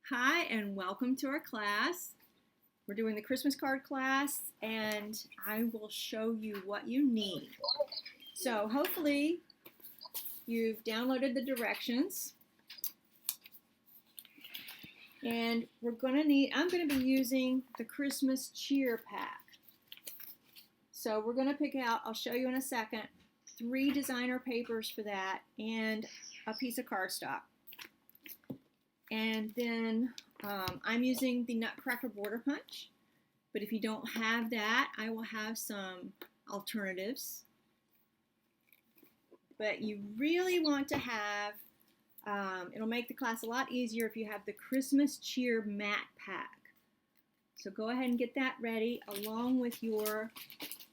Hi and welcome to our class. We're doing the Christmas card class and I will show you what you need. So hopefully you've downloaded the directions and I'm going to be using the Christmas cheer pack. So we're going to pick out, I'll show you in a second, 3 designer papers for that and a piece of cardstock. And then I'm using the Nutcracker border punch, but if you don't have that, I will have some alternatives. But you really want to have, it'll make the class a lot easier if you have the Christmas Cheer Matte Pack. So go ahead and get that ready along with your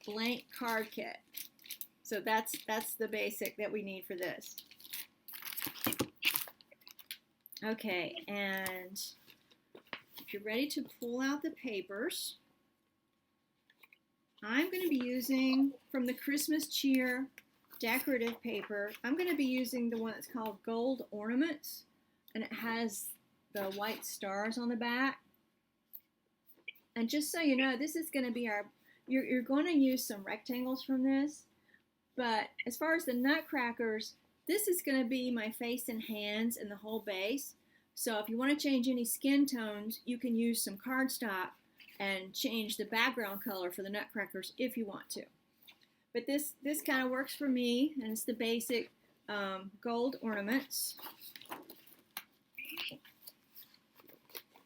blank card kit. So that's the basic that we need for this. Okay, and if you're ready to pull out the papers, I'm going to be using from the Christmas Cheer decorative paper, I'm going to be using the one that's called Gold Ornaments, and it has the white stars on the back. And just so you know, this is going to be you're going to use some rectangles from this, but as far as the nutcrackers, this is going to be my face and hands and the whole base. So if you want to change any skin tones, you can use some cardstock and change the background color for the nutcrackers if you want to. But this kind of works for me, and it's the basic gold ornaments.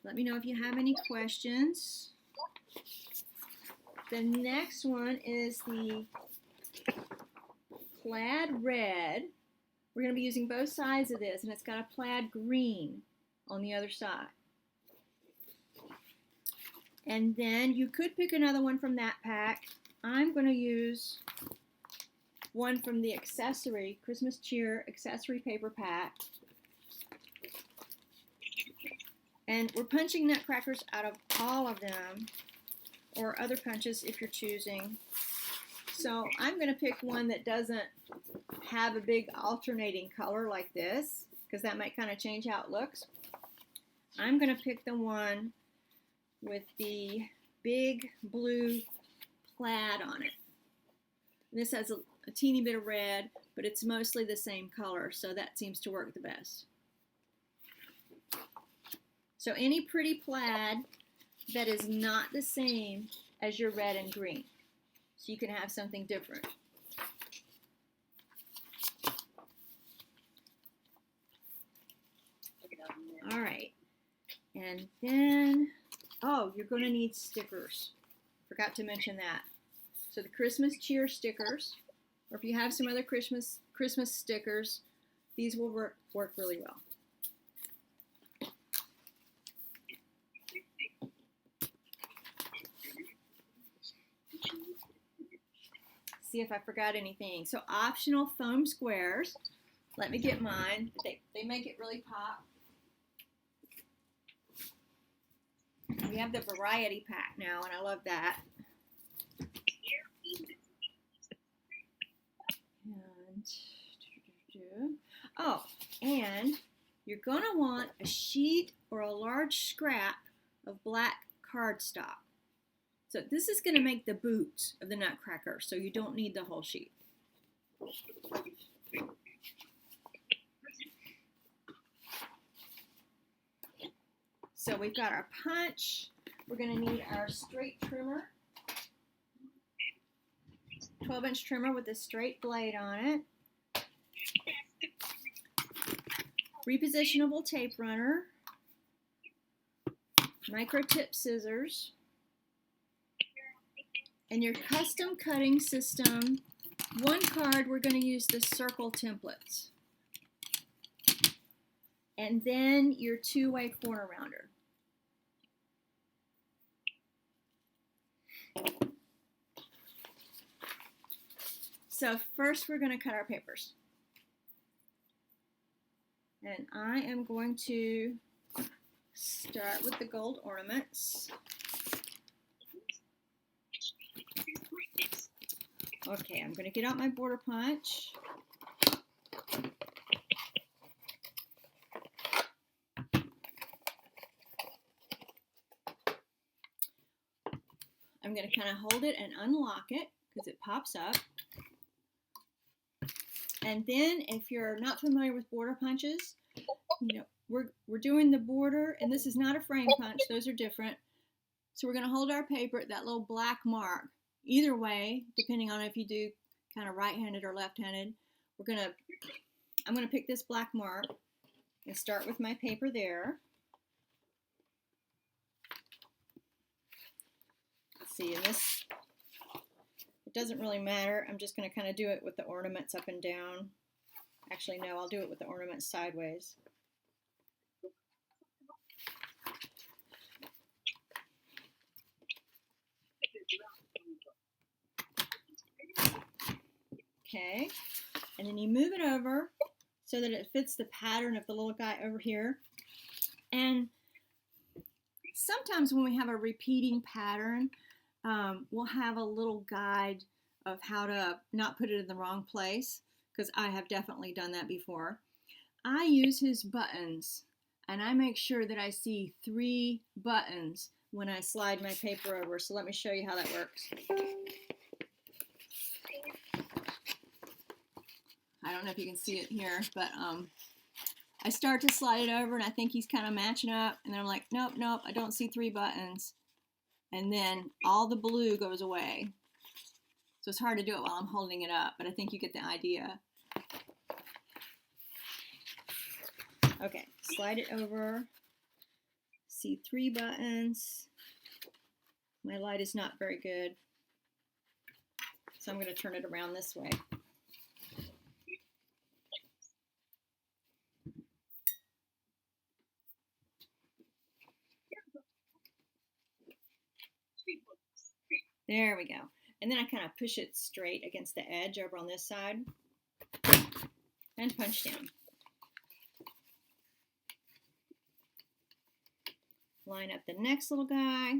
Let me know if you have any questions. The next one is the plaid red. We're going to be using both sides of this, and it's got a plaid green on the other side. And then you could pick another one from that pack. I'm going to use one from the accessory, Christmas Cheer accessory paper pack. And we're punching nutcrackers out of all of them, or other punches if you're choosing. So I'm going to pick one that doesn't have a big alternating color like this, because that might kind of change how it looks. I'm going to pick the one with the big blue plaid on it. And this has a teeny bit of red, but it's mostly the same color, so that seems to work the best. So any pretty plaid that is not the same as your red and green, so you can have something different. All right, and then, oh, you're going to need stickers. Forgot to mention that. So the Christmas Cheer stickers, or if you have some other Christmas stickers, these will work really well. See if I forgot anything. So optional foam squares. Let me get mine. They make it really pop. We have the variety pack now, and I love that. And you're going to want a sheet or a large scrap of black cardstock. So this is going to make the boots of the nutcracker, so you don't need the whole sheet. So we've got our punch. We're going to need our straight trimmer, 12-inch trimmer with a straight blade on it, repositionable tape runner, micro tip scissors, and your custom cutting system. One card, we're going to use the circle templates, and then your 2-way corner rounder. So first we're going to cut our papers. And I am going to start with the gold ornaments. Okay, I'm going to get out my border punch. I'm going to kind of hold it and unlock it because it pops up. And then if you're not familiar with border punches, you know, we're doing the border, and this is not a frame punch, those are different. So we're going to hold our paper at that little black mark. Either way, depending on if you do kind of right-handed or left-handed, I'm going to pick this black mark and start with my paper there. Let's see, and this, it doesn't really matter. I'm just going to kind of do it with the ornaments up and down. Actually, no, I'll do it with the ornaments sideways. Okay, and then you move it over so that it fits the pattern of the little guy over here. And sometimes when we have a repeating pattern, we'll have a little guide of how to not put it in the wrong place, because I have definitely done that before. I use his buttons, and I make sure that I see 3 buttons when I slide my paper over. So let me show you how that works. I don't know if you can see it here, but I start to slide it over, and I think he's kind of matching up, and then I'm like, nope, nope, I don't see 3 buttons. And then all the blue goes away. So it's hard to do it while I'm holding it up, but I think you get the idea. Okay, slide it over. See 3 buttons. My light is not very good, so I'm going to turn it around this way. There we go. And then I kind of push it straight against the edge over on this side and punch down. Line up the next little guy.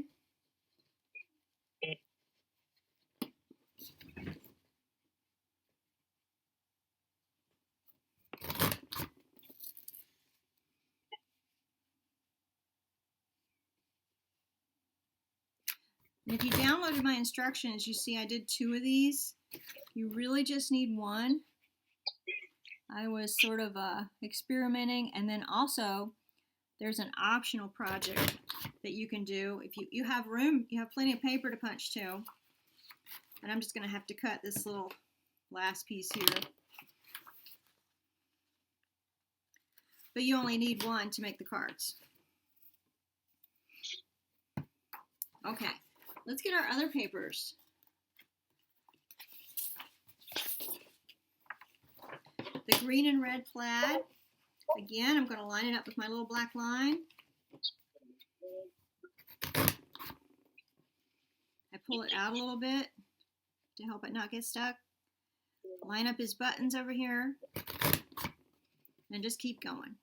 And if you downloaded my instructions, you see I did 2 of these. You really just need 1. I was sort of experimenting, and then also there's an optional project that you can do. If you have room, you have plenty of paper to punch too. And I'm just going to have to cut this little last piece here. But you only need 1 to make the cards. Okay. Let's get our other papers. The green and red plaid. Again, I'm going to line it up with my little black line. I pull it out a little bit to help it not get stuck. Line up his buttons over here. And just keep going.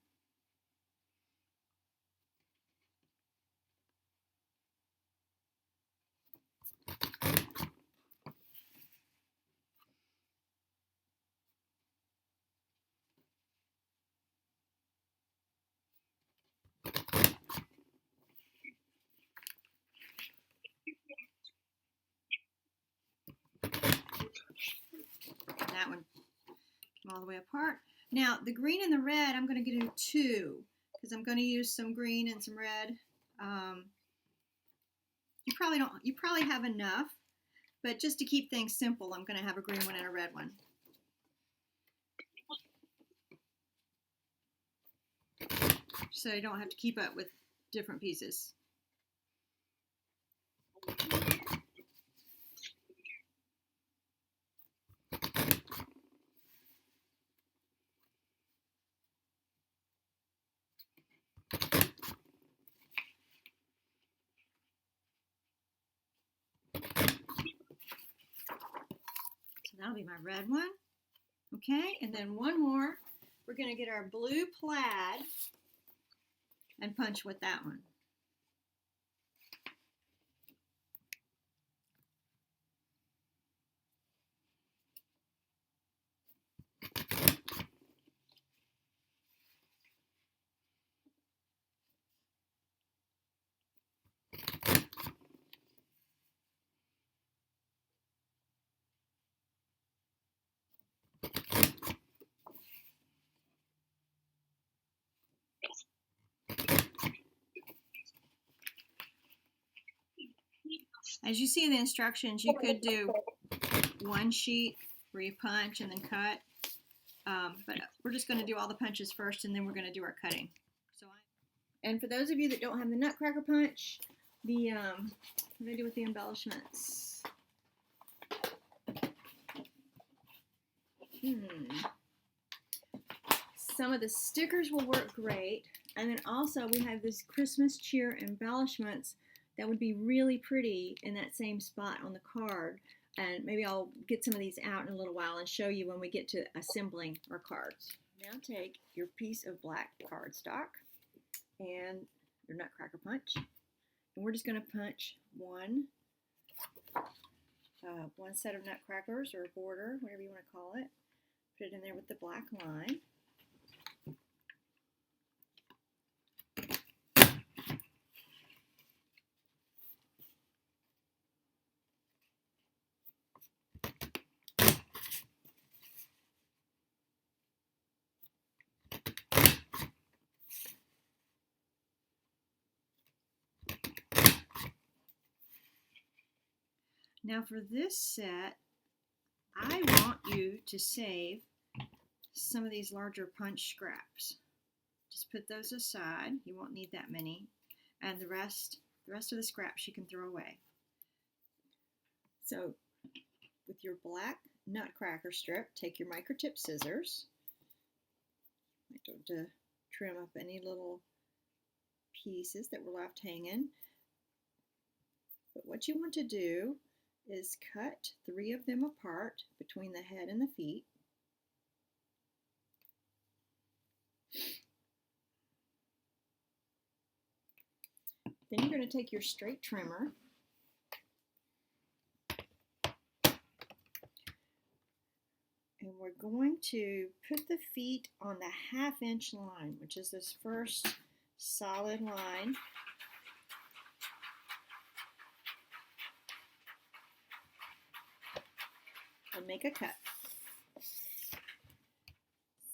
That one came all the way apart. Now the green and the red, I'm going to do 2 because I'm going to use some green and some red. You probably have enough, but just to keep things simple, I'm going to have a green one and a red one. So you don't have to keep up with different pieces. So that'll be my red one. Okay, and then one more. We're going to get our blue plaid and punch with that one. As you see in the instructions, you could do one sheet where you punch and then cut, but we're just going to do all the punches first, and then we're going to do our cutting. And for those of you that don't have the Nutcracker punch, what do I do with the embellishments? Some of the stickers will work great, and then also we have this Christmas cheer embellishments that would be really pretty in that same spot on the card. And maybe I'll get some of these out in a little while and show you when we get to assembling our cards. Now take your piece of black cardstock and your Nutcracker punch, and we're just going to punch one set of Nutcrackers or border, whatever you want to call it. Put it in there with the black line. Now for this set, I want you to save some of these larger punch scraps. Just put those aside. You won't need that many. And the rest of the scraps you can throw away. So with your black Nutcracker strip, take your microtip scissors. To trim up any little pieces that were left hanging. But what you want to do is cut 3 of them apart between the head and the feet. Then you're going to take your straight trimmer and we're going to put the feet on the 1/2 inch line, which is this first solid line. And make a cut.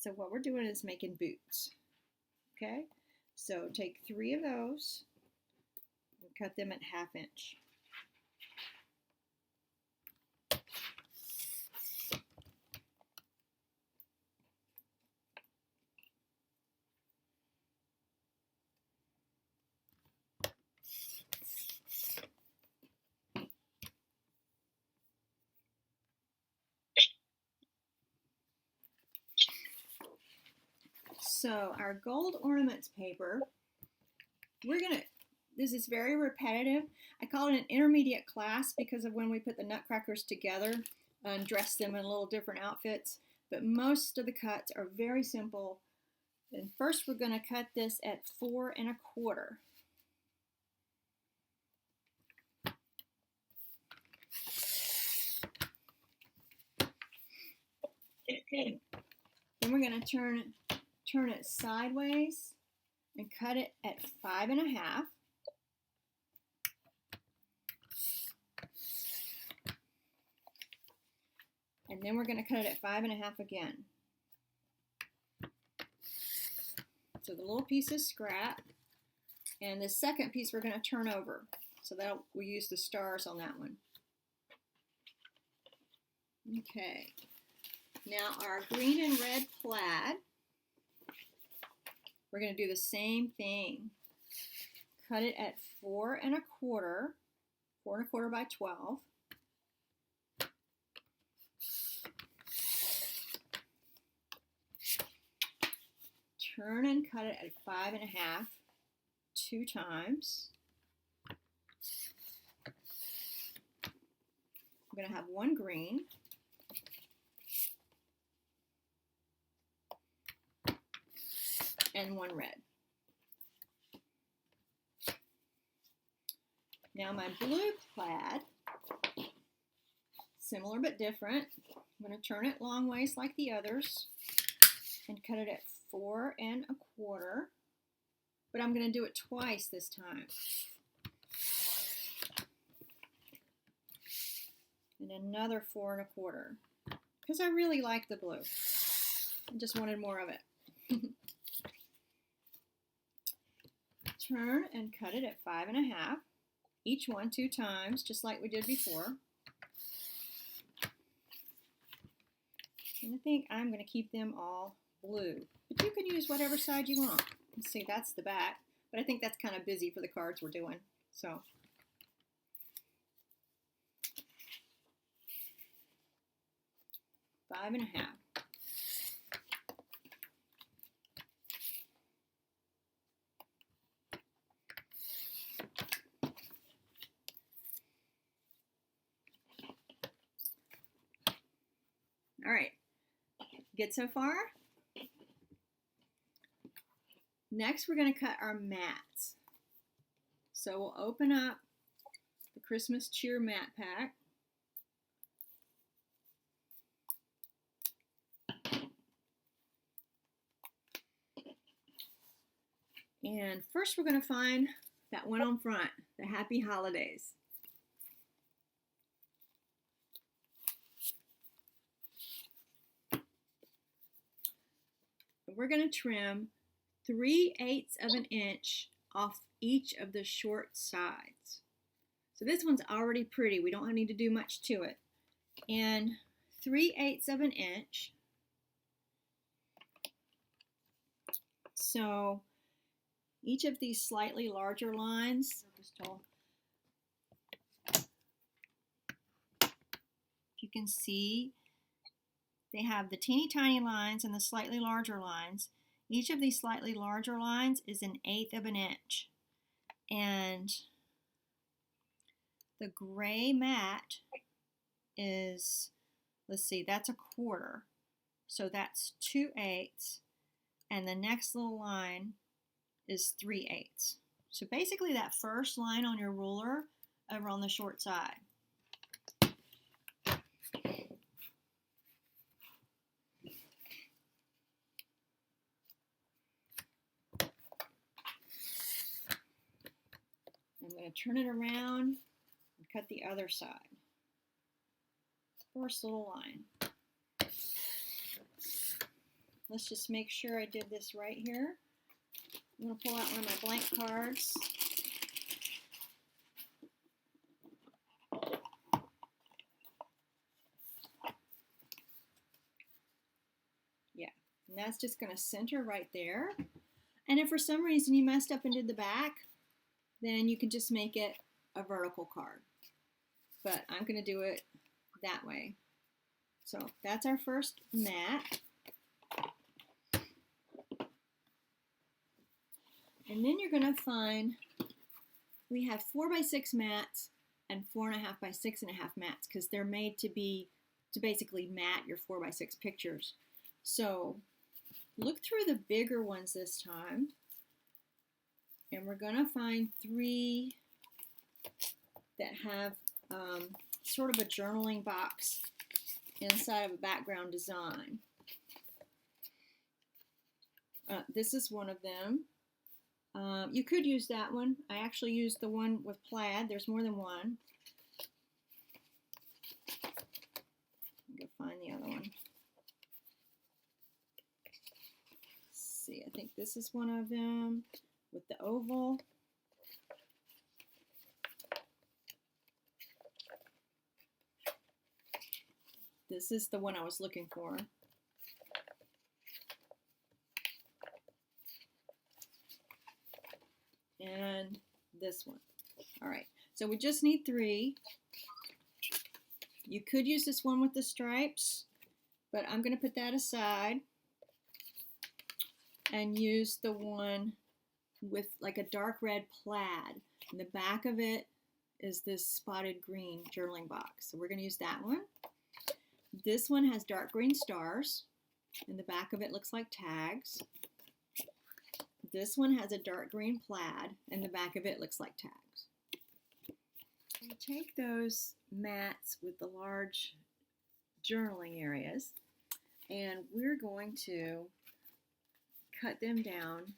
So what we're doing is making boots. Okay? So take 3 of those and cut them at 1/2 inch. So our gold ornaments paper, this is very repetitive. I call it an intermediate class because of when we put the Nutcrackers together and dress them in a little different outfits. But most of the cuts are very simple. And first we're going to cut this at 4 1/4. Then we're going to turn it sideways and cut it at 5 1/2. And then we're going to cut it at 5 1/2 again. So the little piece is scrap, and the second piece we're going to turn over. So that we use the stars on that one. Okay. Now our green and red plaid, we're going to do the same thing. Cut it at 4 1/4, 4 1/4 by 12. Turn and cut it at 5 1/2, 2 times. I'm going to have 1 green. And 1 red. Now my blue plaid, similar but different. I'm going to turn it long ways like the others and cut it at 4 1/4, but I'm going to do it twice this time. And another 4 1/4, because I really like the blue. I just wanted more of it. Turn and cut it at 5 1/2, each one 2 times, just like we did before. And I think I'm going to keep them all blue. But you can use whatever side you want. Let's see, that's the back. But I think that's kind of busy for the cards we're doing. So 5 1/2. All right, good so far? Next, we're going to cut our mats. So we'll open up the Christmas Cheer mat pack. And first we're going to find that one on front, the Happy Holidays. We're going to trim 3/8 of an inch off each of the short sides. So this one's already pretty. We don't need to do much to it. And 3/8 of an inch. So each of these slightly larger lines, you can see they have the teeny tiny lines and the slightly larger lines. Each of these slightly larger lines is 1/8 of an inch. And the gray mat is, let's see, that's 1/4. So that's 2/8. And the next little line is 3/8. So basically that first line on your ruler over on the short side. I'm going to turn it around and cut the other side. First little line. Let's just make sure I did this right here. I'm going to pull out one of my blank cards. Yeah, and that's just going to center right there. And if for some reason you messed up and did the back, then you can just make it a vertical card. But I'm going to do it that way. So that's our first mat. And then you're going to find we have 4x6 mats and 4.5x6.5 mats because they're made to basically mat your 4x6 pictures. So look through the bigger ones this time. And we're going to find 3 that have sort of a journaling box inside of a background design. This is one of them. You could use that one. I actually used the one with plaid. There's more than one. Go find the other one. Let's see, I think this is one of them with the oval. This is the one I was looking for. And this one. All right, so we just need 3. You could use this one with the stripes, but I'm going to put that aside and use the one with like a dark red plaid. And the back of it is this spotted green journaling box. So we're going to use that one. This one has dark green stars, and the back of it looks like tags. This one has a dark green plaid, and the back of it looks like tags. We take those mats with the large journaling areas, and we're going to cut them down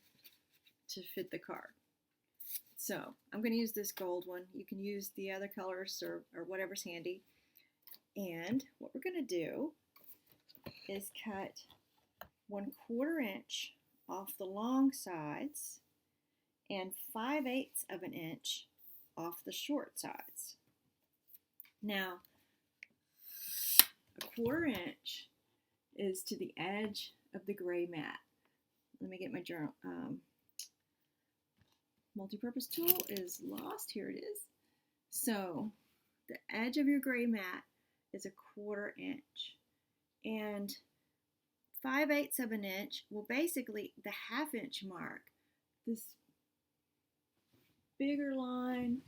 to fit the card. So I'm going to use this gold one. You can use the other colors or whatever's handy. And what we're going to do is cut 1/4 inch off the long sides and 5/8 of an inch off the short sides. Now, a 1/4 inch is to the edge of the gray mat. Let me get my journal. Multi-purpose tool is lost. Here it is. So the edge of your gray mat is a 1/4 inch. And 5/8 of an inch, well, basically the 1/2 inch mark, this bigger line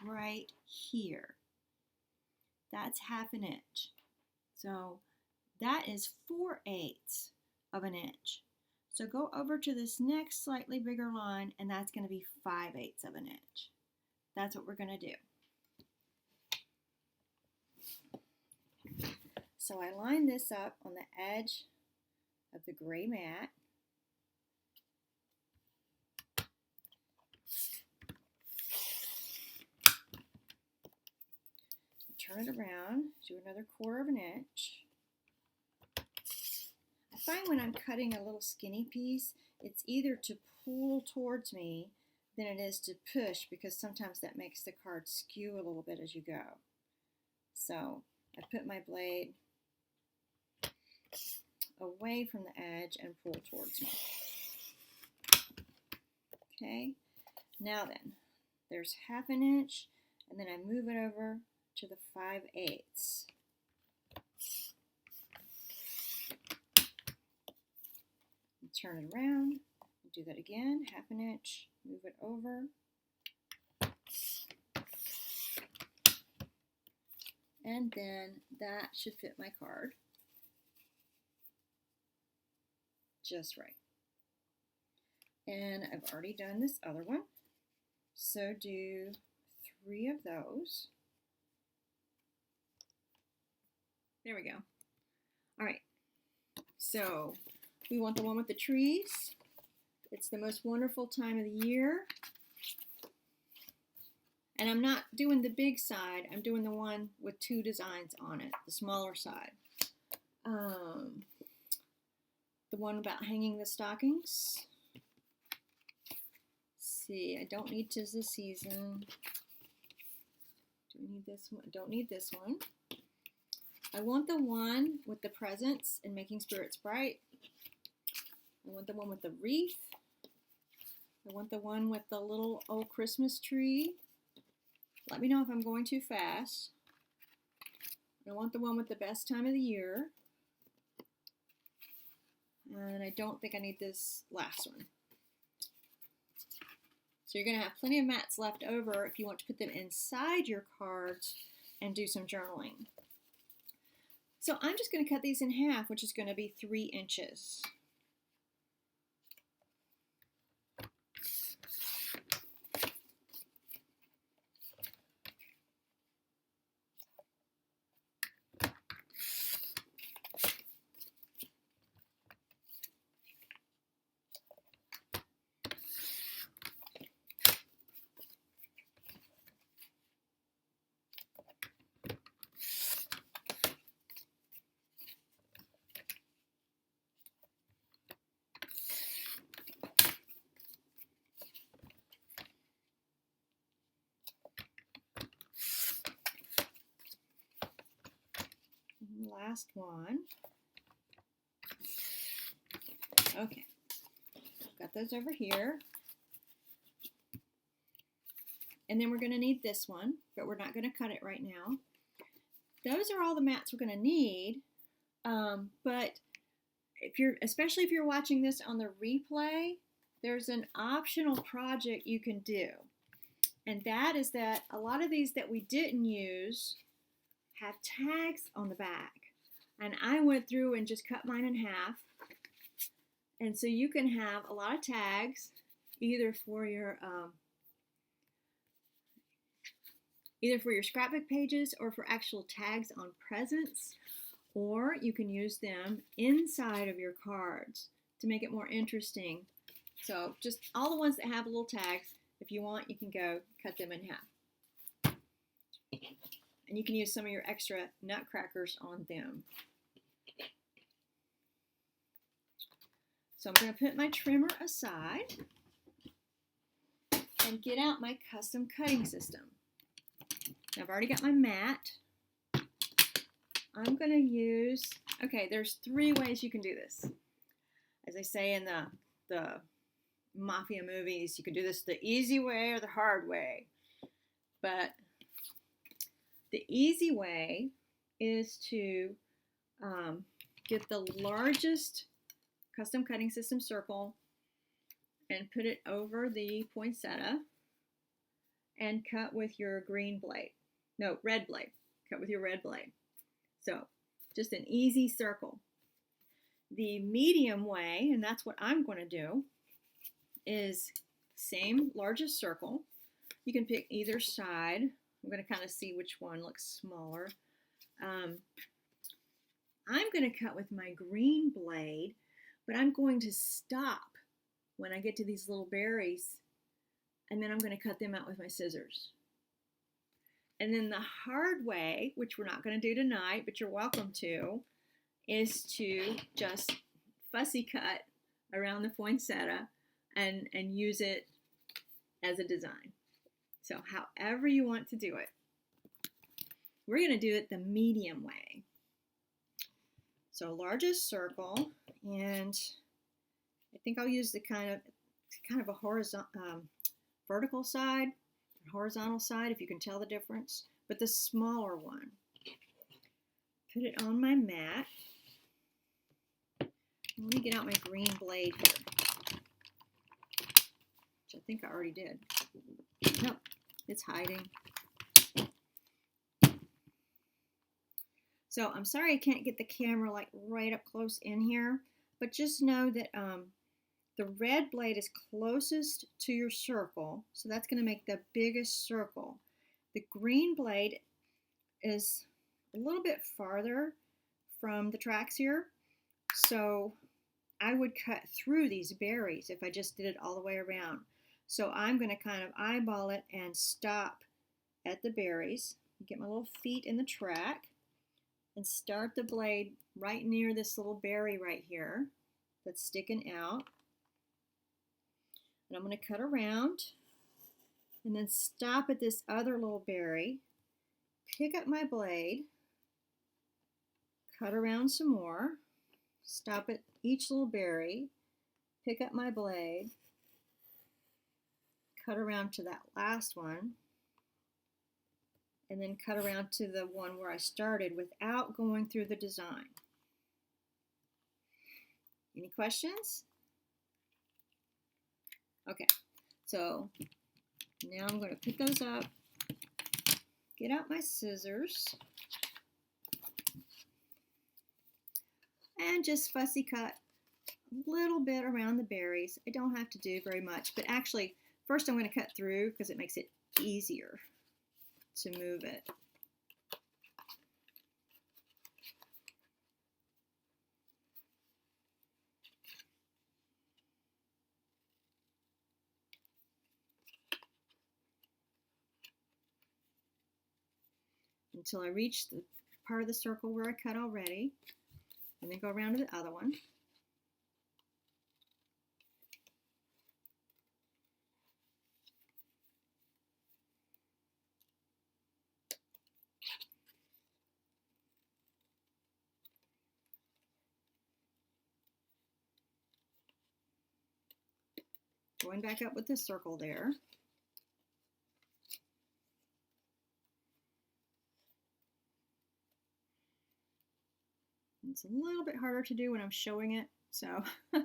right here, that's 1/2 an inch. So that is 4/8 of an inch. So go over to this next slightly bigger line, and that's going to be 5/8 of an inch. That's what we're going to do. So I line this up on the edge of the gray mat. Turn it around, do another 1/4 of an inch. I find when I'm cutting a little skinny piece, it's either to pull towards me than it is to push, because sometimes that makes the card skew a little bit as you go. So I put my blade away from the edge and pull towards me. Okay, now then, there's 1/2 an inch, and then I move it over to the 5/8. Turn it around, do that again, 1/2 an inch, move it over. And then that should fit my card just right. And I've already done this other one, so do 3 of those. There we go. All right, so we want the one with the trees. It's the most wonderful time of the year. And I'm not doing the big side, I'm doing the one with 2 designs on it, the smaller side. The one about hanging the stockings. Let's see, I don't need 'tis the season. Do we need this one? I don't need this one. I want the one with the presents and making spirits bright. I want the one with the wreath. I want the one with the little old Christmas tree. Let me know if I'm going too fast. I want the one with the best time of the year. And I don't think I need this last one. So you're going to have plenty of mats left over if you want to put them inside your cards and do some journaling. So I'm just going to cut these in half, which is going to be 3 inches. Last one. Okay, got those over here. And then we're going to need this one, but we're not going to cut it right now. Those are all the mats we're going to need. But especially if you're watching this on the replay, there's an optional project you can do. And that is that a lot of these that we didn't use have tags on the back. And I went through and just cut mine in half. And so you can have a lot of tags, either for your scrapbook pages or for actual tags on presents, or you can use them inside of your cards to make it more interesting. So just all the ones that have little tags, if you want, you can go cut them in half. And you can use some of your extra nutcrackers on them. So I'm going to put my trimmer aside and get out my custom cutting system. I've already got my mat. I'm going to use, okay, there's 3 ways you can do this. As they say in the mafia movies, you can do this the easy way or the hard way. But the easy way is to get the largest custom cutting system circle and put it over the poinsettia and cut with your green blade. No, red blade. Cut with your red blade. So just an easy circle. The medium way, and that's what I'm going to do, is same largest circle. You can pick either side. I'm going to kind of see which one looks smaller. I'm going to cut with my green blade, but I'm going to stop when I get to these little berries, and then I'm going to cut them out with my scissors. And then the hard way, which we're not going to do tonight, but you're welcome to, is to just fussy cut around the poinsettia and use it as a design. So however you want to do it. We're going to do it the medium way. So largest circle, and I think I'll use the kind of a horizontal, vertical side, horizontal side, if you can tell the difference, but the smaller one. Put it on my mat. Let me get out my green blade here, which I think I already did. Nope, it's hiding. So I'm sorry I can't get the camera like right up close in here, but just know that the red blade is closest to your circle, so that's going to make the biggest circle. The green blade is a little bit farther from the tracks here, so I would cut through these berries if I just did it all the way around. So I'm going to kind of eyeball it and stop at the berries, get my little feet in the track, and start the blade right near this little berry right here that's sticking out. And I'm going to cut around and then stop at this other little berry, pick up my blade, cut around some more, stop at each little berry, pick up my blade, cut around to that last one, and then cut around to the one where I started without going through the design. Any questions? Okay, so now I'm going to pick those up, get out my scissors, and just fussy cut a little bit around the berries. I don't have to do very much, but actually first I'm going to cut through because it makes it easier to move it. Until I reach the part of the circle where I cut already, and then go around to the other one. Going back up with the circle there. It's a little bit harder to do when I'm showing it, so I'm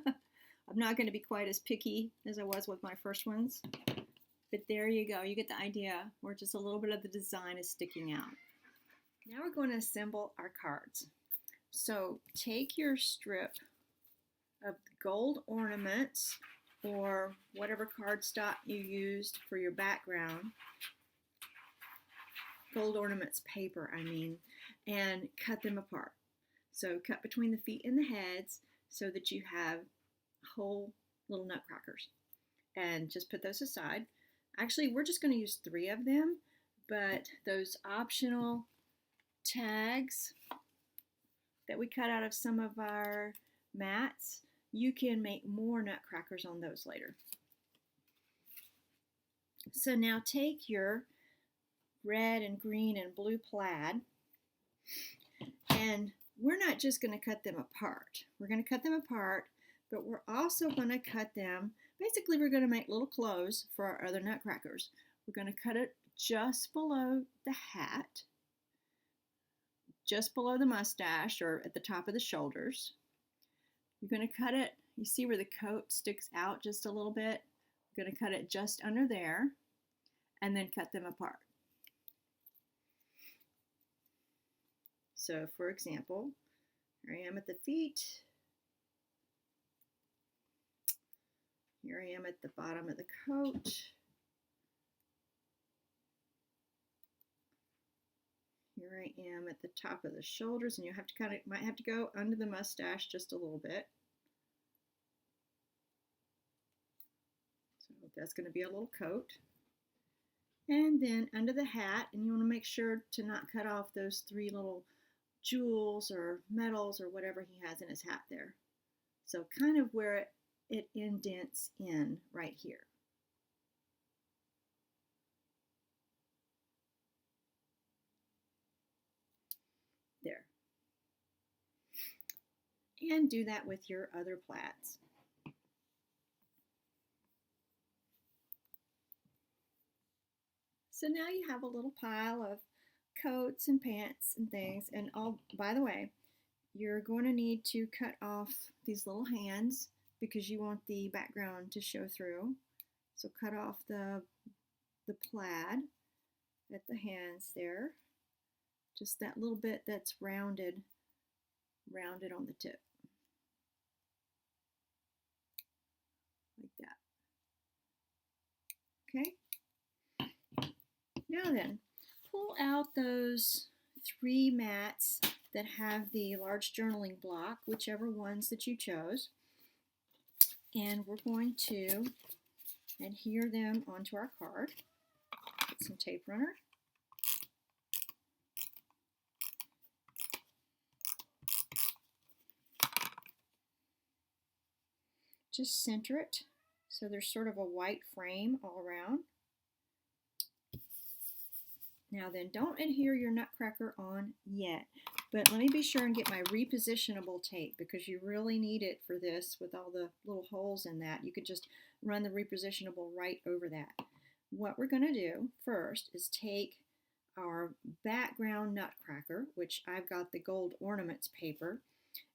not going to be quite as picky as I was with my first ones. But there you go, you get the idea where just a little bit of the design is sticking out. Now we're going to assemble our cards. So take your strip of gold ornaments or whatever cardstock you used for your background, gold ornaments paper, I mean, and cut them apart. So cut between the feet and the heads so that you have whole little nutcrackers. And just put those aside. Actually, we're just going to use 3 of them, but those optional tags that we cut out of some of our mats, you can make more nutcrackers on those later. So now take your red and green and blue plaid. And we're not just going to cut them apart. We're going to cut them apart, but we're also going to cut them. Basically, we're going to make little clothes for our other nutcrackers. We're going to cut it just below the hat, just below the mustache or at the top of the shoulders. You're going to cut it, you see where the coat sticks out just a little bit? We're going to cut it just under there and then cut them apart. So for example, here I am at the feet. Here I am at the bottom of the coat. Here I am at the top of the shoulders, and you have to might have to go under the mustache just a little bit. So that's going to be a little coat. And then under the hat, and you want to make sure to not cut off those 3 little jewels or medals or whatever he has in his hat there. So kind of where it indents in right here. There. And do that with your other plaids. So now you have a little pile of coats and pants and things. And by the way, you're going to need to cut off these little hands because you want the background to show through. So cut off the plaid at the hands there. Just that little bit that's rounded on the tip. Like that. Okay? Now then, pull out those 3 mats that have the large journaling block, whichever ones that you chose, and we're going to adhere them onto our card. Get some tape runner. Just center it so there's sort of a white frame all around. Now then, don't adhere your nutcracker on yet, but let me be sure and get my repositionable tape because you really need it for this with all the little holes in that. You could just run the repositionable right over that. What we're going to do first is take our background nutcracker, which I've got the gold ornaments paper,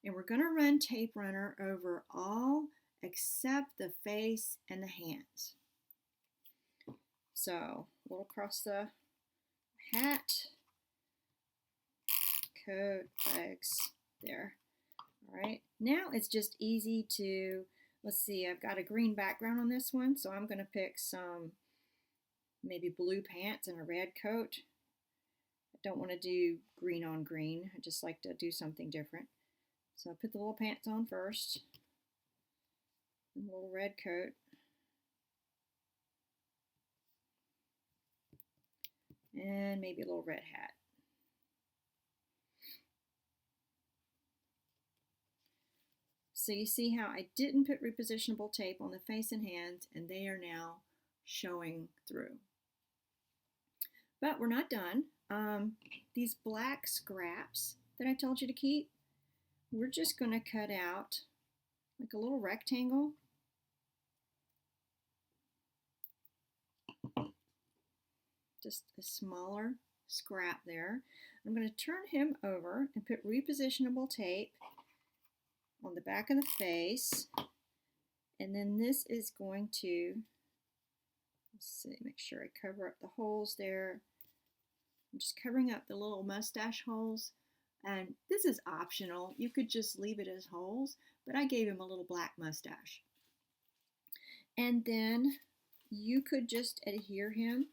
and we're going to run tape runner over all except the face and the hands. So a little across the hat, coat, legs, there. All right, now it's just easy to, let's see, I've got a green background on this one, so I'm going to pick some maybe blue pants and a red coat. I don't want to do green on green. I just like to do something different. So I put the little pants on first, and a little red coat. And maybe a little red hat. So you see how I didn't put repositionable tape on the face and hands, and they are now showing through. But we're not done. These black scraps that I told you to keep, we're just going to cut out like a little rectangle. Just a smaller scrap there. I'm going to turn him over and put repositionable tape on the back of the face, and then this is going to, let's see, make sure I cover up the holes there. I'm just covering up the little mustache holes, and this is optional. You could just leave it as holes, but I gave him a little black mustache. And then you could just adhere him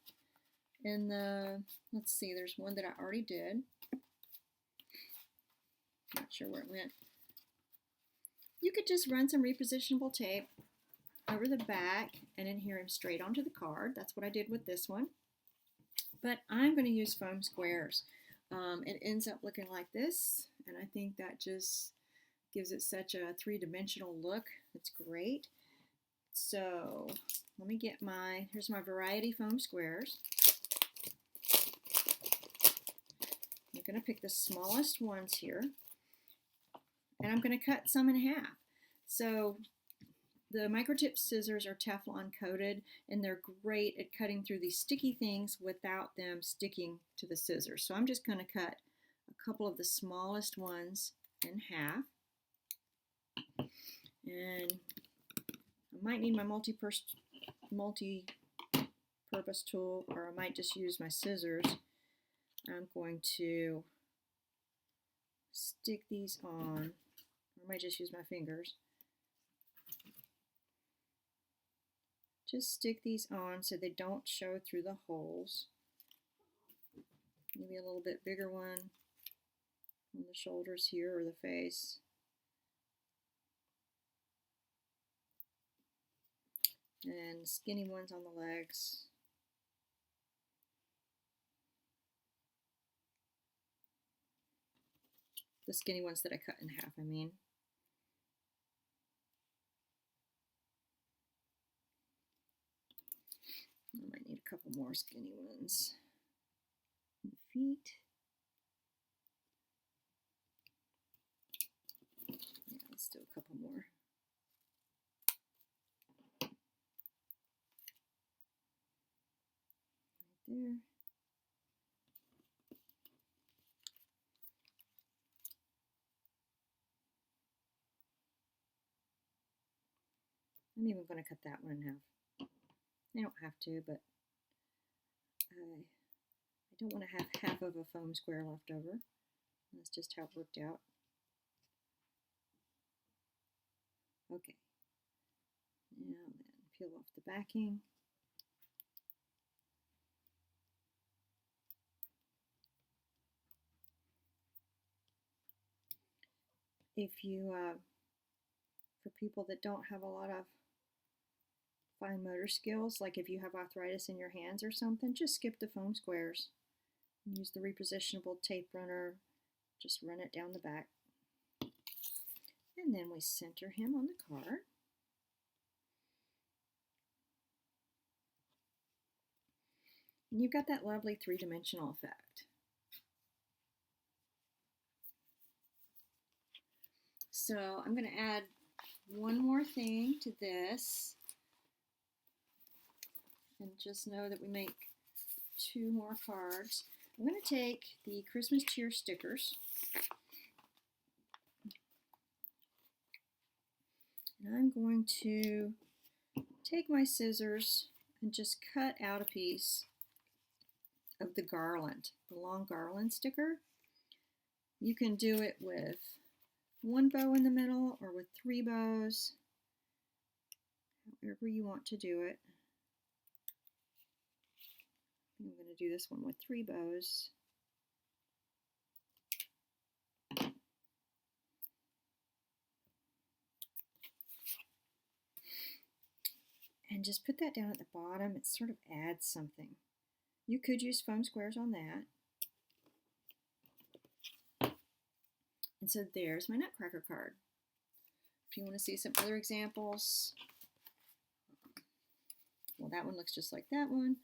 in the, let's see, there's one that I already did. Not sure where it went. You could just run some repositionable tape over the back and adhere him straight onto the card. That's what I did with this one. But I'm going to use foam squares. It ends up looking like this, and I think that just gives it such a three-dimensional look. It's great. So let me get here's my variety foam squares. going to pick the smallest ones here, and I'm going to cut some in half. So the microtip scissors are Teflon coated, and they're great at cutting through these sticky things without them sticking to the scissors. So I'm just going to cut a couple of the smallest ones in half. And I might need my multi-purpose tool, or I might just use my scissors. I'm going to stick these on, or I might just use my fingers. Just stick these on so they don't show through the holes. Maybe a little bit bigger one on the shoulders here, or the face. And skinny ones on the legs. The skinny ones that I cut in half, I mean. I might need a couple more skinny ones. Feet. Yeah, let's do a couple more. Right there. I'm even going to cut that one in half. I don't have to, but I don't want to have half of a foam square left over. That's just how it worked out. Okay. Now then, peel off the backing. If you, for people that don't have a lot of fine motor skills, like if you have arthritis in your hands or something, just skip the foam squares. Use the repositionable tape runner, just run it down the back. And then we center him on the card. And you've got that lovely three-dimensional effect. So I'm going to add one more thing to this. And just know that we make 2 more cards. I'm going to take the Christmas cheer stickers. And I'm going to take my scissors and just cut out a piece of the garland, the long garland sticker. You can do it with 1 bow in the middle or with 3 bows, however you want to do it. I'm going to do this one with 3 bows. And just put that down at the bottom. It sort of adds something. You could use foam squares on that. And so there's my Nutcracker card. If you want to see some other examples, well, that one looks just like that one.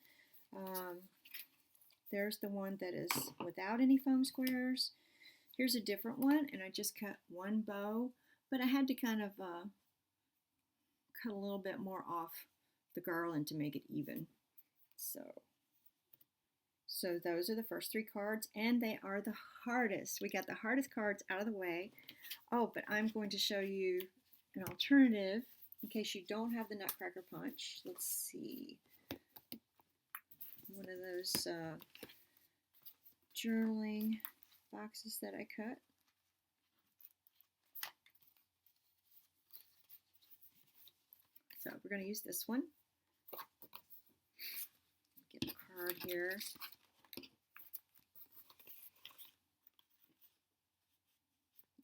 There's the one that is without any foam squares. Here's a different one, and I just cut 1 bow, but I had to kind of cut a little bit more off the garland to make it even. So those are the first 3 cards, and they are the hardest. We got the hardest cards out of the way. Oh, but I'm going to show you an alternative in case you don't have the Nutcracker punch. Let's see. One of those journaling boxes that I cut. So we're going to use this one. Get a card here.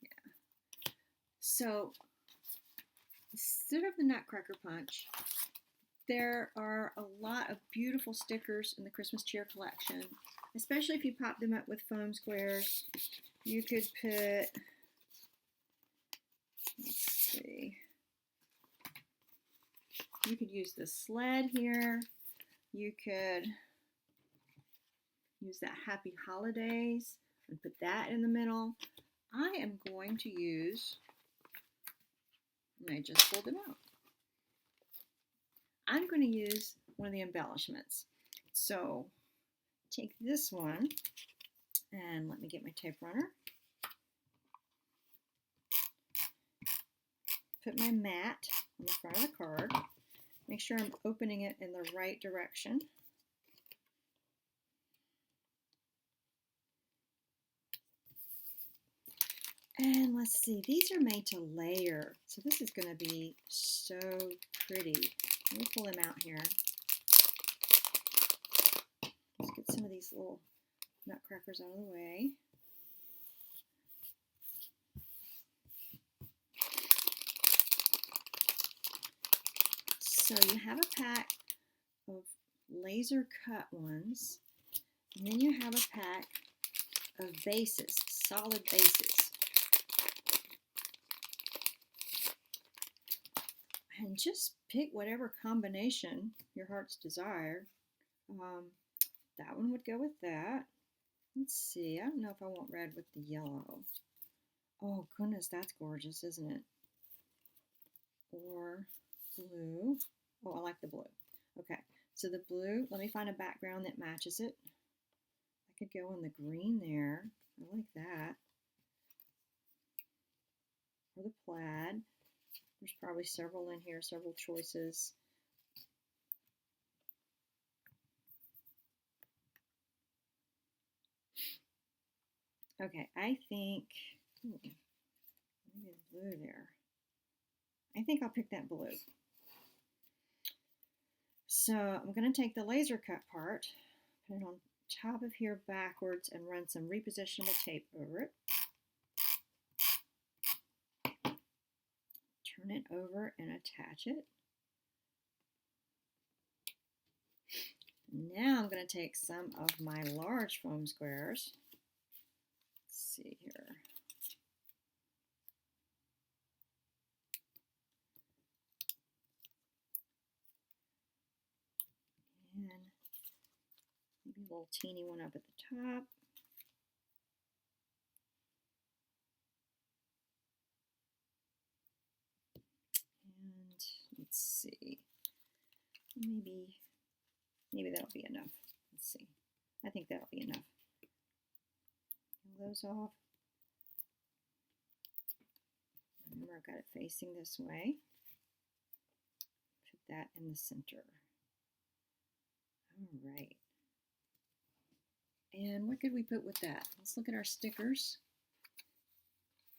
Yeah. So instead of the Nutcracker punch, there are a lot of beautiful stickers in the Christmas cheer collection, especially if you pop them up with foam squares. You could put, let's see, you could use the sled here. You could use that Happy Holidays and put that in the middle. I am going to use, and I just pulled them out. I'm going to use one of the embellishments. So take this one and let me get my tape runner. Put my mat on the front of the card. Make sure I'm opening it in the right direction. And let's see, these are made to layer. So this is going to be so pretty. Let me pull them out here. Let's get some of these little nutcrackers out of the way. So you have a pack of laser cut ones, and then you have a pack of bases, solid bases. And just pick whatever combination your heart's desire. That one would go with that. Let's see, I don't know if I want red with the yellow. Oh goodness, that's gorgeous, isn't it? Or blue. Oh, I like the blue. Okay, so the blue, let me find a background that matches it. I could go in the green there. I like that. Or the plaid. There's probably several in here, several choices. Okay, I think, maybe blue there. I think I'll pick that blue. So I'm going to take the laser cut part, put it on top of here backwards, and run some repositionable tape over it. Turn it over and attach it. Now I'm going to take some of my large foam squares. Let's see here. And maybe a little teeny one up at the top. And let's see, maybe that'll be enough. Let's see. I think that'll be enough. Pull those off. Remember, I've got it facing this way. Put that in the center. All right. And what could we put with that? Let's look at our stickers.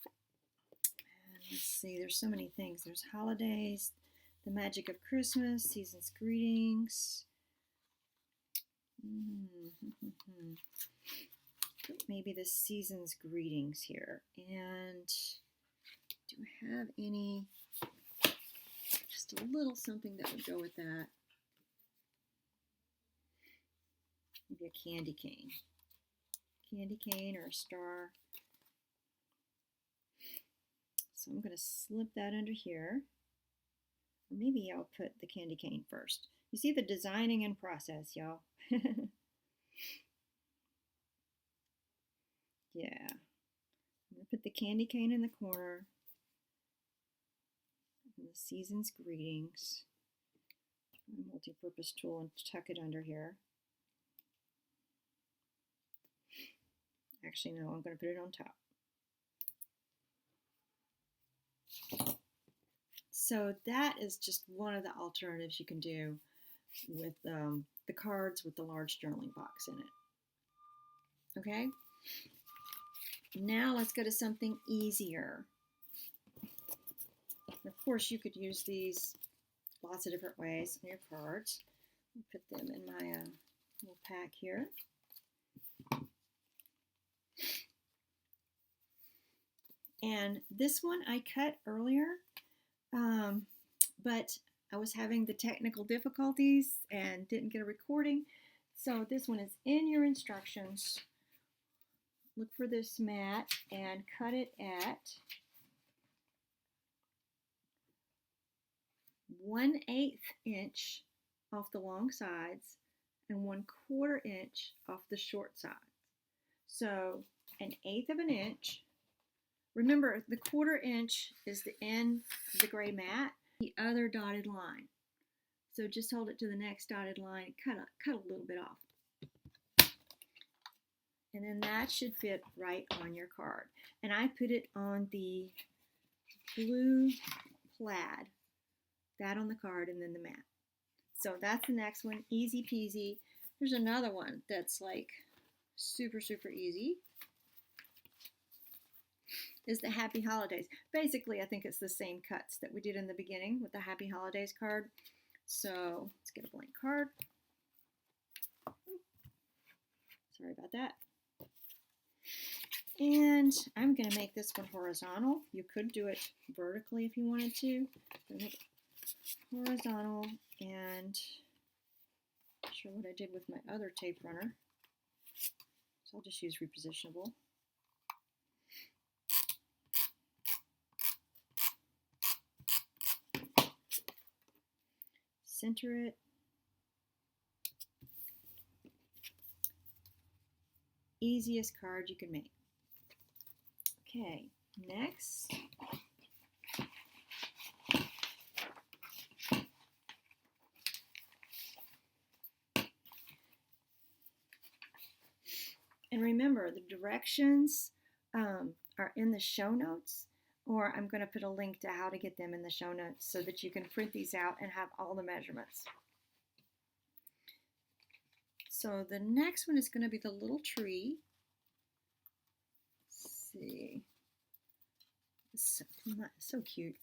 And let's see, there's so many things. There's holidays, the magic of Christmas, season's greetings. Maybe the season's greetings here. And do I have any, just a little something that would go with that? Maybe a candy cane. Candy cane or a star. So I'm going to slip that under here. Or maybe I'll put the candy cane first. You see the designing in process, y'all. Yeah. I'm going to put the candy cane in the corner. And the season's greetings. My multi-purpose tool and tuck it under here. Actually, no, I'm going to put it on top. So that is just one of the alternatives you can do with the cards with the large journaling box in it. Okay? Now let's go to something easier. Of course, you could use these lots of different ways on your cards. Put them in my little pack here. And this one I cut earlier, but I was having the technical difficulties and didn't get a recording. So this one is in your instructions. Look for this mat and cut it at 1/8 inch off the long sides and 1/4 inch off the short sides. So 1/8 of an inch. Remember, the 1/4 inch is the end of the gray mat, the other dotted line. So just hold it to the next dotted line, cut a little bit off. And then that should fit right on your card. And I put it on the blue plaid, that on the card, and then the mat. So that's the next one, easy peasy. There's another one that's like super, super easy. Is the Happy Holidays. Basically, I think it's the same cuts that we did in the beginning with the Happy Holidays card. So let's get a blank card. Sorry about that. And I'm going to make this one horizontal. You could do it vertically if you wanted to. I'm going to make it horizontal, and I'm not sure what I did with my other tape runner. So I'll just use repositionable. Center it. Easiest card you can make. Okay, next. And remember, the directions are in the show notes, or I'm going to put a link to how to get them in the show notes so that you can print these out and have all the measurements. So the next one is going to be the little tree. Let's see. It's so cute.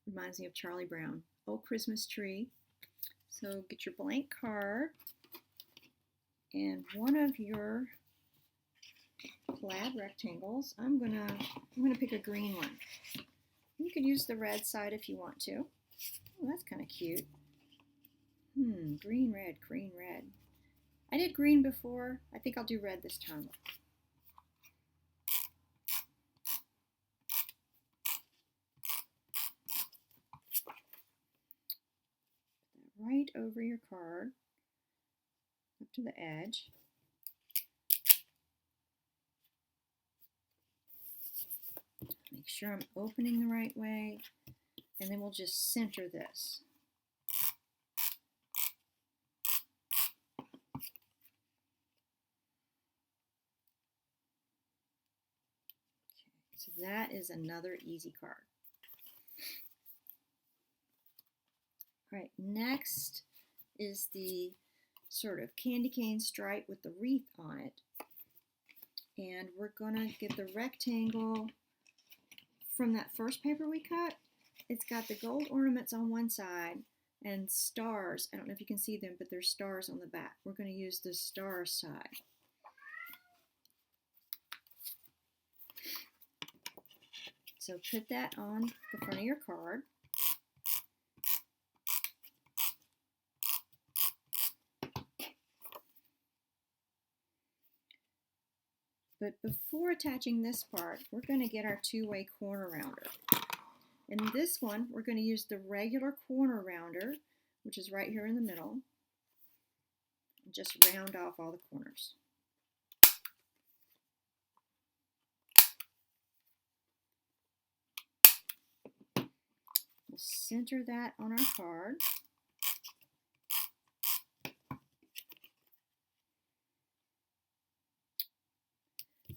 Reminds me of Charlie Brown. Old Christmas tree. So get your blank card and one of your plaid rectangles. I'm gonna pick a green one. You could use the red side if you want to. Oh, that's kind of cute. Green, red, green, red. I did green before. I think I'll do red this time. Put that right over your card, up to the edge. Make sure I'm opening the right way, and then we'll just center this. So that is another easy card. All right, next is the sort of candy cane stripe with the wreath on it. And we're gonna get the rectangle from that first paper we cut. It's got the gold ornaments on one side and stars. I don't know if you can see them, but there's stars on the back. We're gonna use the star side. So put that on the front of your card. But before attaching this part, we're going to get our two-way corner rounder. In this one, we're going to use the regular corner rounder, which is right here in the middle, and just round off all the corners. We'll center that on our card.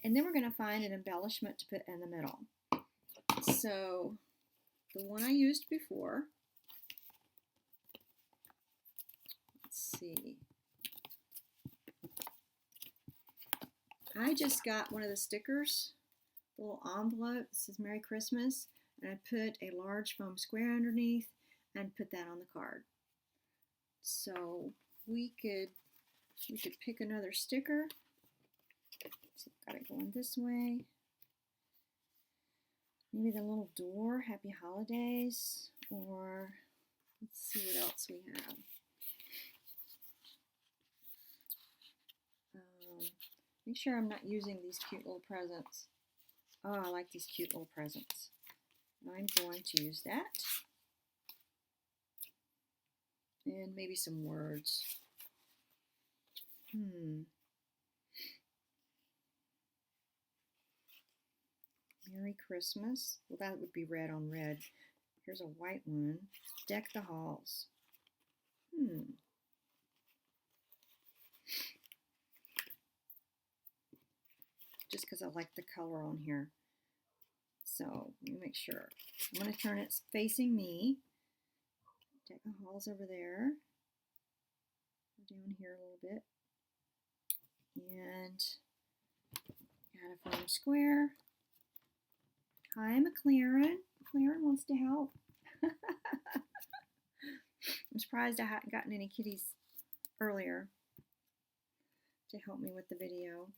And then we're going to find an embellishment to put in the middle. So the one I used before, let's see. I just got one of the stickers, the little envelope. It says Merry Christmas. And I put a large foam square underneath and put that on the card. So we could pick another sticker. So got it going this way. Maybe the little door, Happy Holidays, or let's see what else we have. Make sure I'm not using these cute little presents. Oh, I like these cute little presents. I'm going to use that. And maybe some words. Merry Christmas. Well, that would be red on red. Here's a white one. Deck the halls. Just because I like the color on here. So let me make sure. I'm going to turn it facing me. Deck the halls over there. Down here a little bit. And add a foam square. Hi, McLaren. McLaren wants to help. I'm surprised I hadn't gotten any kitties earlier to help me with the video.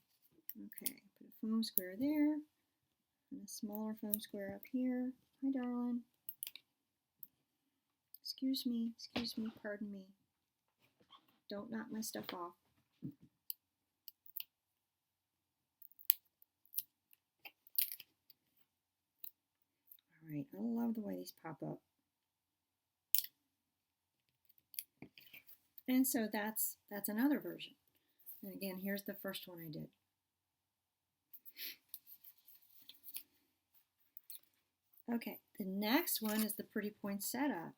Okay, put a foam square there and a smaller foam square up here. Hi, darling. Excuse me, pardon me. Don't knock my stuff off. All right, I love the way these pop up. And so that's another version. And again, here's the first one I did. Okay, the next one is the pretty poinsettia.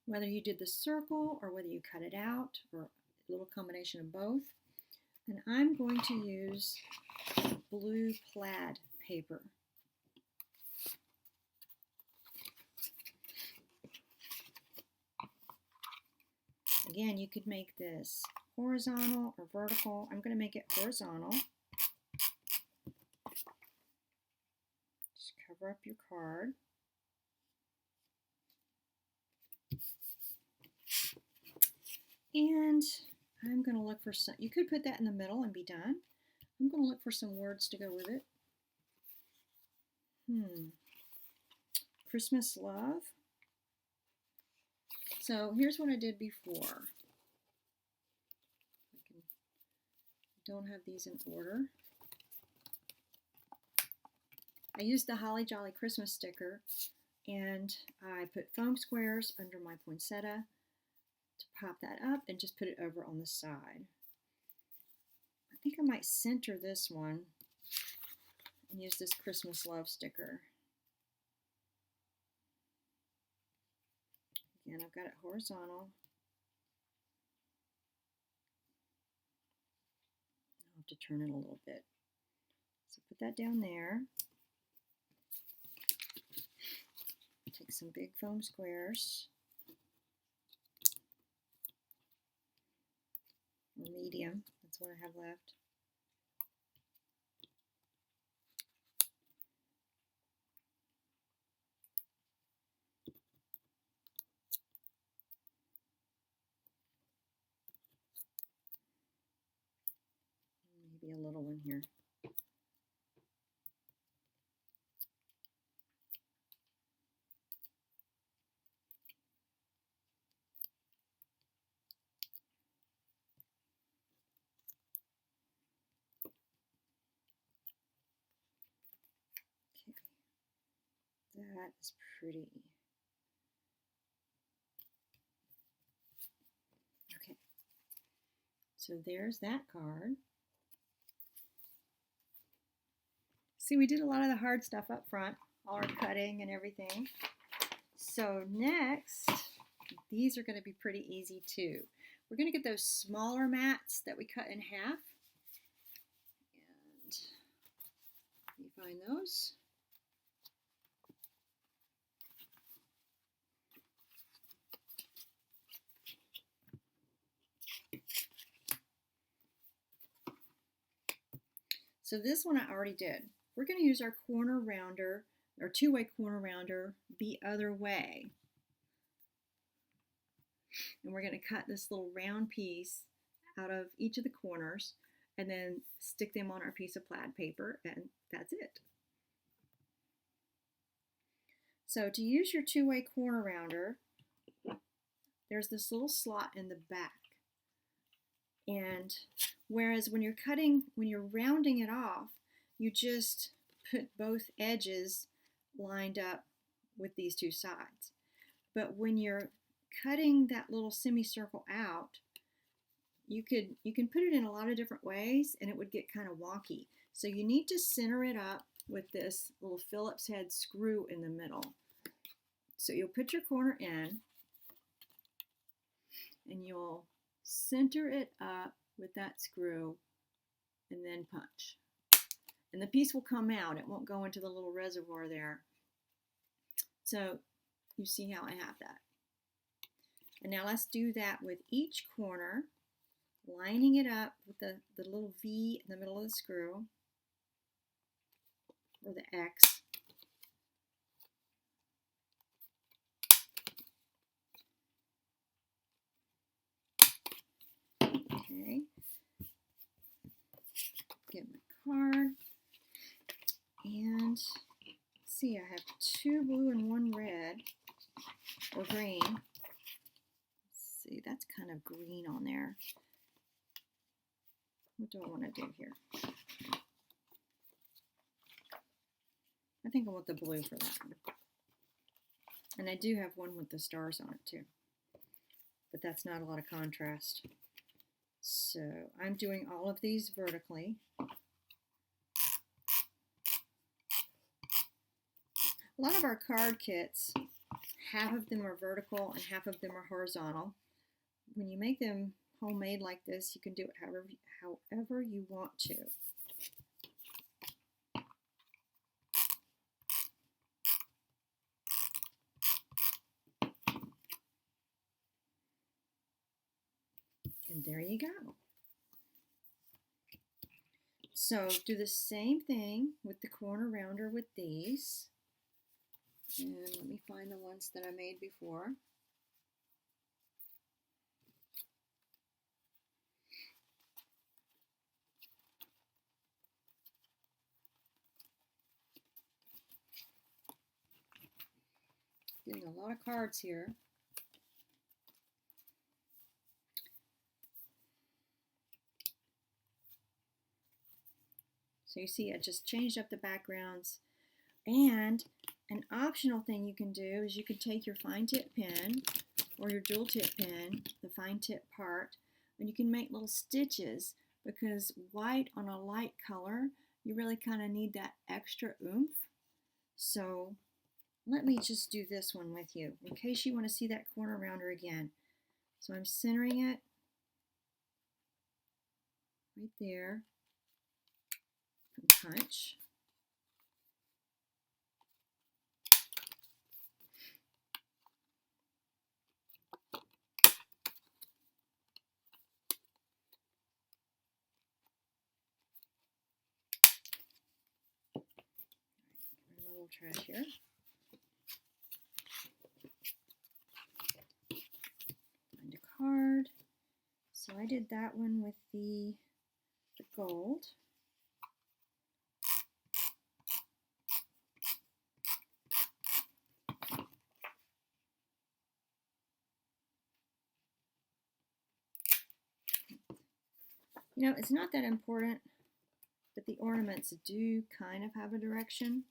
Whether you did the circle or whether you cut it out or a little combination of both. And I'm going to use blue plaid paper. Again, you could make this horizontal or vertical. I'm going to make it horizontal. Just cover up your card. And I'm going to look for some, you could put that in the middle and be done. I'm going to look for some words to go with it. Christmas love. So here's what I did before. Don't have these in order. I used the Holly Jolly Christmas sticker and I put foam squares under my poinsettia to pop that up and just put it over on the side. I think I might center this one and use this Christmas love sticker. Again, I've got it horizontal. I'll have to turn it a little bit. So put that down there. Take some big foam squares. Or medium, that's what I have left. Maybe a little one here. That is pretty. Okay, so there's that card. See, we did a lot of the hard stuff up front, all our cutting and everything. So next, these are going to be pretty easy too. We're going to get those smaller mats that we cut in half. And let me find those. So this one I already did. We're going to use our corner rounder, our two-way corner rounder, the other way. And we're going to cut this little round piece out of each of the corners and then stick them on our piece of plaid paper, and that's it. So to use your two-way corner rounder, there's this little slot in the back. And whereas when you're rounding it off, you just put both edges lined up with these two sides. But when you're cutting that little semicircle out, you can put it in a lot of different ways and it would get kind of wonky. So you need to center it up with this little Phillips head screw in the middle. So you'll put your corner in and you'll center it up with that screw and then punch. And the piece will come out. It won't go into the little reservoir there. So you see how I have that. And now let's do that with each corner, lining it up with the little V in the middle of the screw, or the X. Okay. Get my card. And see, I have 2 blue and 1 red, or green. Let's see, that's kind of green on there. What do I want to do here? I think I want the blue for that one. And I do have one with the stars on it too. But that's not a lot of contrast. So I'm doing all of these vertically. A lot of our card kits, half of them are vertical and half of them are horizontal. When you make them homemade like this, you can do it however you want to. And there you go. So do the same thing with the corner rounder with these. And let me find the ones that I made before. Getting a lot of cards here. So you see I just changed up the backgrounds. And an optional thing you can do is you can take your fine tip pen or your jewel tip pen, the fine tip part, and you can make little stitches, because white on a light color, you really kind of need that extra oomph. So let me just do this one with you in case you want to see that corner rounder again. So I'm centering it right there. Punch. A little trash here. Find a card. So I did that one with the gold. You know, it's not that important, but the ornaments do kind of have a direction.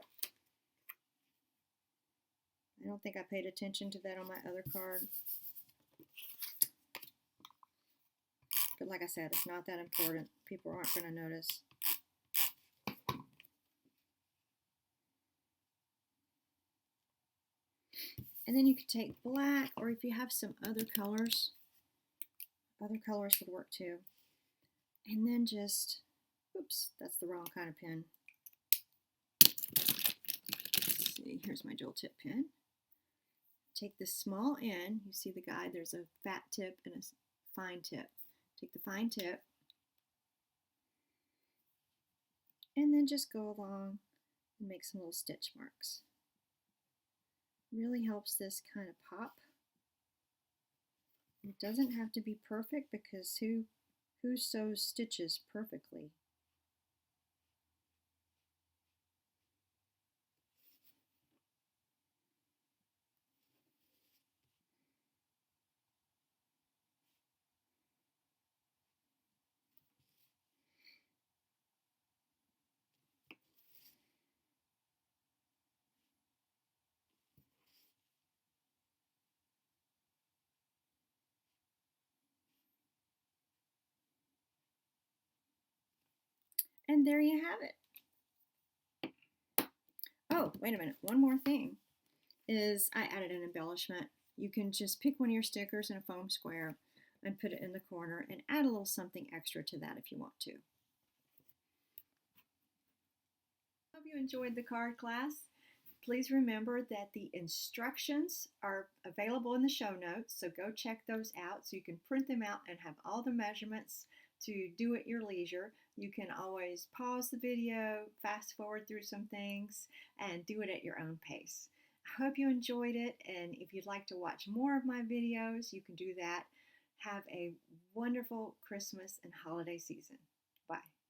I don't think I paid attention to that on my other card. But like I said, it's not that important. People aren't going to notice. And then you could take black, or if you have some other colors would work too. And then just, oops, that's the wrong kind of pen. Let's see, here's my jewel tip pen. Take the small end, you see the guide, there's a fat tip and a fine tip. Take the fine tip and then just go along and make some little stitch marks. Really helps this kind of pop. It doesn't have to be perfect, because who sews stitches perfectly? And there you have it. Oh, wait a minute. One more thing is I added an embellishment. You can just pick one of your stickers in a foam square and put it in the corner and add a little something extra to that if you want to. Hope you enjoyed the card class. Please remember that the instructions are available in the show notes, so go check those out so you can print them out and have all the measurements to do at your leisure. You can always pause the video, fast forward through some things, and do it at your own pace. I hope you enjoyed it, and if you'd like to watch more of my videos, you can do that. Have a wonderful Christmas and holiday season. Bye.